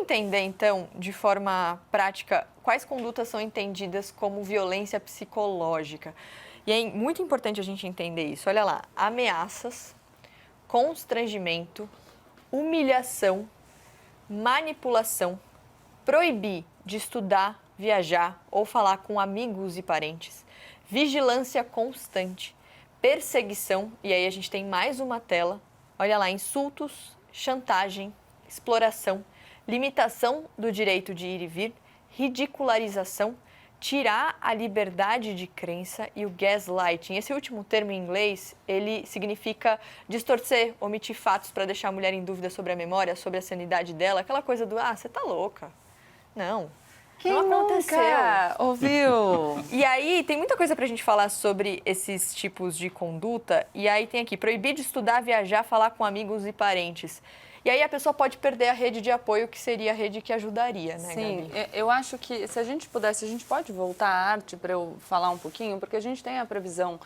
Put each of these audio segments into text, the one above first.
entender, então, de forma prática, quais condutas são entendidas como violência psicológica. E é muito importante a gente entender isso. Olha lá, ameaças, constrangimento, humilhação, manipulação, proibir de estudar, viajar ou falar com amigos e parentes, vigilância constante, perseguição, e aí a gente tem mais uma tela, olha lá, insultos, chantagem, exploração, limitação do direito de ir e vir, ridicularização, tirar a liberdade de crença e o gaslighting. Esse último termo em inglês, ele significa distorcer, omitir fatos para deixar a mulher em dúvida sobre a memória, sobre a sanidade dela, aquela coisa do, você tá louca. Não. Quem não aconteceu. Nunca ouviu? E aí, tem muita coisa pra gente falar sobre esses tipos de conduta. E aí tem aqui, proibir de estudar, viajar, falar com amigos e parentes. E aí a pessoa pode perder a rede de apoio, que seria a rede que ajudaria, né, Sim, Gabi? eu acho que se a gente pudesse, a gente pode voltar à arte para eu falar um pouquinho, porque a gente tem a previsão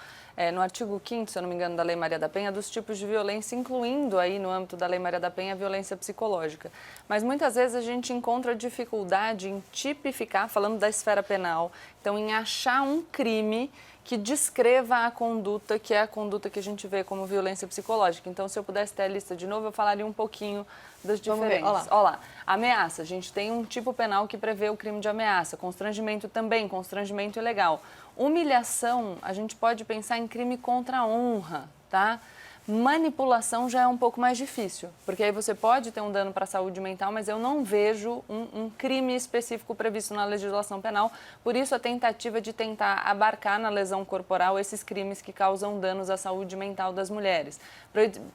no artigo 5º, se eu não me engano, da Lei Maria da Penha, dos tipos de violência, incluindo aí no âmbito da Lei Maria da Penha a violência psicológica. Mas muitas vezes a gente encontra dificuldade em tipificar, falando da esfera penal, então em achar um crime que descreva a conduta, que é a conduta que a gente vê como violência psicológica. Então, se eu pudesse ter a lista de novo, eu falaria um pouquinho das diferenças. Olha lá, ameaça. A gente tem um tipo penal que prevê o crime de ameaça. Constrangimento também, constrangimento ilegal. Humilhação, a gente pode pensar em crime contra a honra, tá? Manipulação já é um pouco mais difícil, porque aí você pode ter um dano para a saúde mental, mas eu não vejo um crime específico previsto na legislação penal, por isso a tentativa de tentar abarcar na lesão corporal esses crimes que causam danos à saúde mental das mulheres.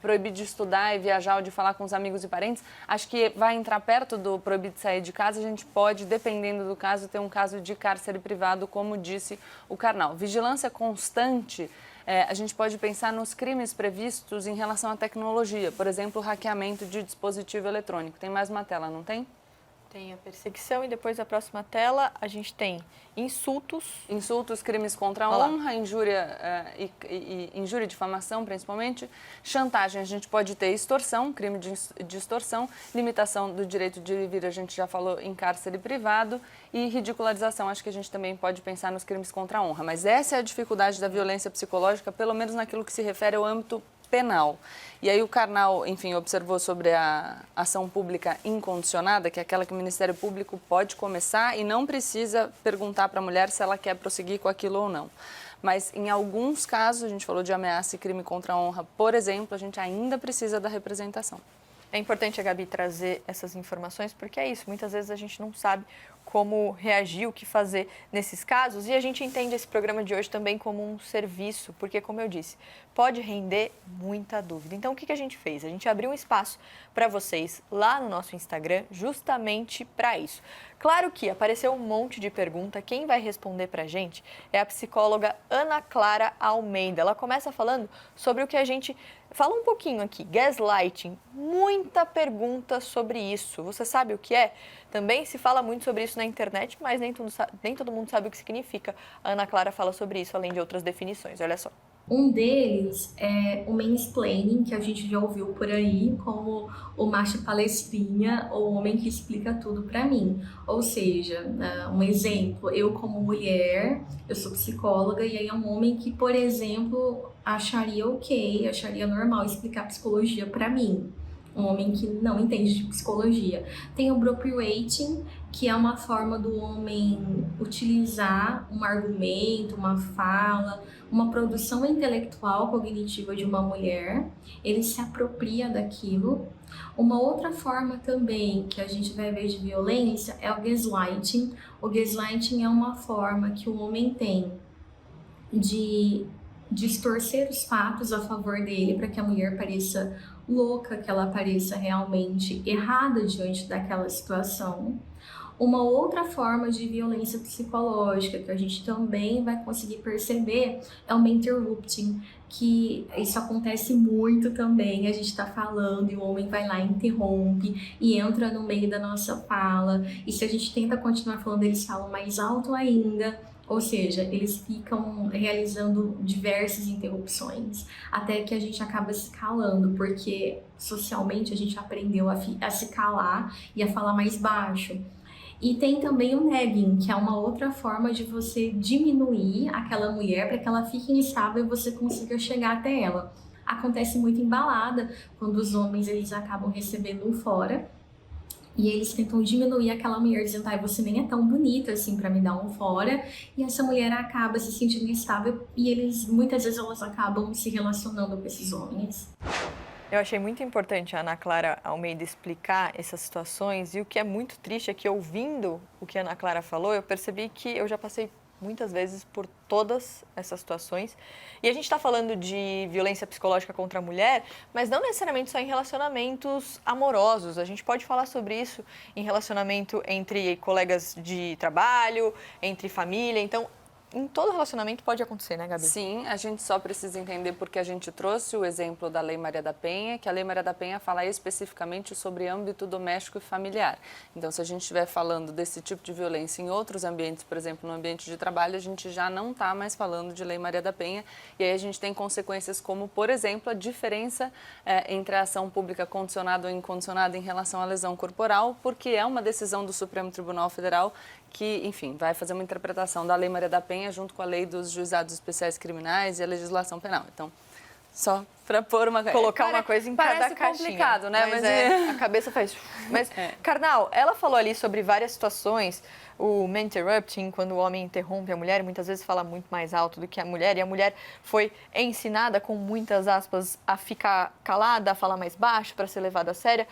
Proibir de estudar e viajar ou de falar com os amigos e parentes, acho que vai entrar perto do proibir de sair de casa, a gente pode, dependendo do caso, ter um caso de cárcere privado, como disse o Karnal. Vigilância constante, a gente pode pensar nos crimes previstos em relação à tecnologia, por exemplo, o hackeamento de dispositivo eletrônico. Tem mais uma tela, não tem? Tem a perseguição e depois a próxima tela a gente tem insultos. Insultos, crimes contra a honra, injúria injúria e difamação, principalmente. Chantagem, a gente pode ter extorsão, crime de extorsão. Limitação do direito de ir e vir, a gente já falou em cárcere privado. E ridicularização, acho que a gente também pode pensar nos crimes contra a honra. Mas essa é a dificuldade da violência psicológica, pelo menos naquilo que se refere ao âmbito penal. E aí o Karnal, enfim, observou sobre a ação pública incondicionada, que é aquela que o Ministério Público pode começar e não precisa perguntar para a mulher se ela quer prosseguir com aquilo ou não. Mas em alguns casos, a gente falou de ameaça e crime contra a honra, por exemplo, a gente ainda precisa da representação. É importante a Gabi trazer essas informações, porque é isso, muitas vezes a gente não sabe como reagir, o que fazer nesses casos, e a gente entende esse programa de hoje também como um serviço, porque, como eu disse, pode render muita dúvida. Então, o que a gente fez? A gente abriu um espaço para vocês lá no nosso Instagram, justamente para isso. Claro que apareceu um monte de pergunta, quem vai responder para a gente é a psicóloga Ana Clara Almeida. Ela começa falando sobre o que a gente fala um pouquinho aqui, gaslighting, muita pergunta sobre isso. Você sabe o que é? Também se fala muito sobre isso na internet, mas nem todo mundo sabe o que significa. A Ana Clara fala sobre isso, além de outras definições. Olha só. Um deles é o mansplaining, que a gente já ouviu por aí, como o macho palestrinha, ou o homem que explica tudo pra mim. Ou seja, um exemplo, eu como mulher, eu sou psicóloga, e aí é um homem que, por exemplo, acharia ok, acharia normal explicar psicologia pra mim. Um homem que não entende de psicologia. Tem o bropreweighting, que é uma forma do homem utilizar um argumento, uma fala, uma produção intelectual cognitiva de uma mulher, ele se apropria daquilo. Uma outra forma também que a gente vai ver de violência é o gaslighting. O gaslighting é uma forma que o homem tem de distorcer os fatos a favor dele para que a mulher pareça louca, que ela pareça realmente errada diante daquela situação. Uma outra forma de violência psicológica que a gente também vai conseguir perceber é o interrupting, que isso acontece muito também, a gente está falando e o homem vai lá, interrompe e entra no meio da nossa fala, e se a gente tenta continuar falando, eles falam mais alto ainda. Ou seja, eles ficam realizando diversas interrupções, até que a gente acaba se calando, porque socialmente a gente aprendeu a se calar e a falar mais baixo. E tem também o nagging, que é uma outra forma de você diminuir aquela mulher para que ela fique instável e você consiga chegar até ela. Acontece muito em balada, quando os homens eles acabam recebendo um fora e eles tentam diminuir aquela mulher, dizendo, ai, você nem é tão bonita assim para me dar um fora, e essa mulher acaba se sentindo instável e muitas vezes elas acabam se relacionando com esses homens. Eu achei muito importante a Ana Clara Almeida explicar essas situações, e o que é muito triste é que, ouvindo o que a Ana Clara falou, eu percebi que eu já passei muitas vezes por todas essas situações. E a gente está falando de violência psicológica contra a mulher, mas não necessariamente só em relacionamentos amorosos. A gente pode falar sobre isso em relacionamento entre colegas de trabalho, entre família. Então, em todo relacionamento pode acontecer, né, Gabi? Sim, a gente só precisa entender porque a gente trouxe o exemplo da Lei Maria da Penha, que a Lei Maria da Penha fala especificamente sobre âmbito doméstico e familiar. Então, se a gente estiver falando desse tipo de violência em outros ambientes, por exemplo, no ambiente de trabalho, a gente já não está mais falando de Lei Maria da Penha. E aí a gente tem consequências como, por exemplo, a diferença entre a ação pública condicionada ou incondicionada em relação à lesão corporal, porque é uma decisão do Supremo Tribunal Federal que, enfim, vai fazer uma interpretação da Lei Maria da Penha junto com a Lei dos Juizados Especiais Criminais e a legislação penal. Então, só para pôr uma... Colocar uma coisa em cada caixinha. Parece complicado, né? Mas a cabeça faz... Mas, Karnal, ela falou ali sobre várias situações, o man interrupting, quando o homem interrompe a mulher, muitas vezes fala muito mais alto do que a mulher, e a mulher foi ensinada, com muitas aspas, a ficar calada, a falar mais baixo, para ser levada a sério.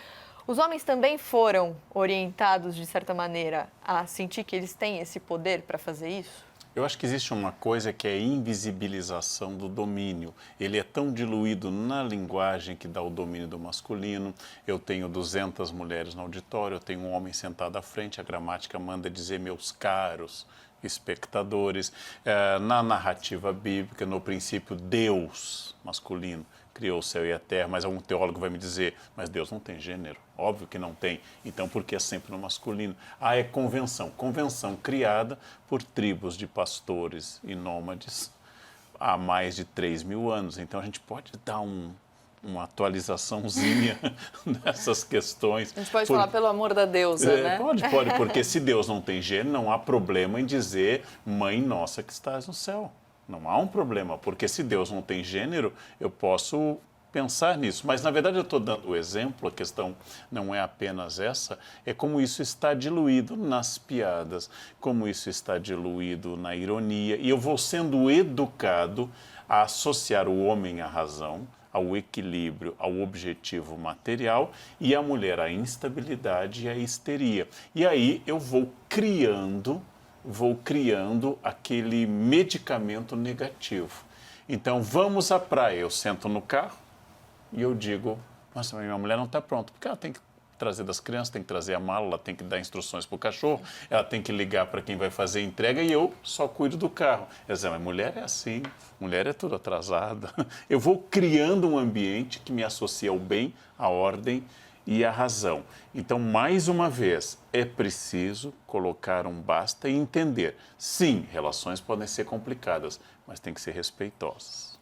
Os homens também foram orientados, de certa maneira, a sentir que eles têm esse poder para fazer isso? Eu acho que existe uma coisa que é a invisibilização do domínio. Ele é tão diluído na linguagem que dá o domínio do masculino. Eu tenho 200 mulheres no auditório, eu tenho um homem sentado à frente, a gramática manda dizer meus caros espectadores. Na narrativa bíblica, no princípio, Deus, masculino, criou o céu e a terra, mas algum teólogo vai me dizer, mas Deus não tem gênero. Óbvio que não tem. Então, por que é sempre no masculino? É convenção. Convenção criada por tribos de pastores e nômades há mais de 3.000 anos. Então, a gente pode dar uma atualizaçãozinha nessas questões. A gente pode falar pelo amor da deusa, né? Pode, porque se Deus não tem gênero, não há problema em dizer Mãe Nossa que estás no céu. Não há um problema, porque se Deus não tem gênero, eu posso pensar nisso. Mas, na verdade, eu estou dando o exemplo, a questão não é apenas essa, é como isso está diluído nas piadas, como isso está diluído na ironia, e eu vou sendo educado a associar o homem à razão, ao equilíbrio, ao objetivo material, e a mulher à instabilidade e à histeria. E aí eu vou criando aquele medicamento negativo. Então, vamos à praia, eu sento no carro e eu digo, nossa, minha mulher não está pronta, porque ela tem que trazer das crianças, tem que trazer a mala, ela tem que dar instruções para o cachorro, ela tem que ligar para quem vai fazer a entrega e eu só cuido do carro. Ela diz, mas mulher é assim, mulher é tudo atrasada. Eu vou criando um ambiente que me associa ao bem, à ordem e à razão. Então, mais uma vez, é preciso colocar um basta e entender. Sim, relações podem ser complicadas, mas tem que ser respeitosas.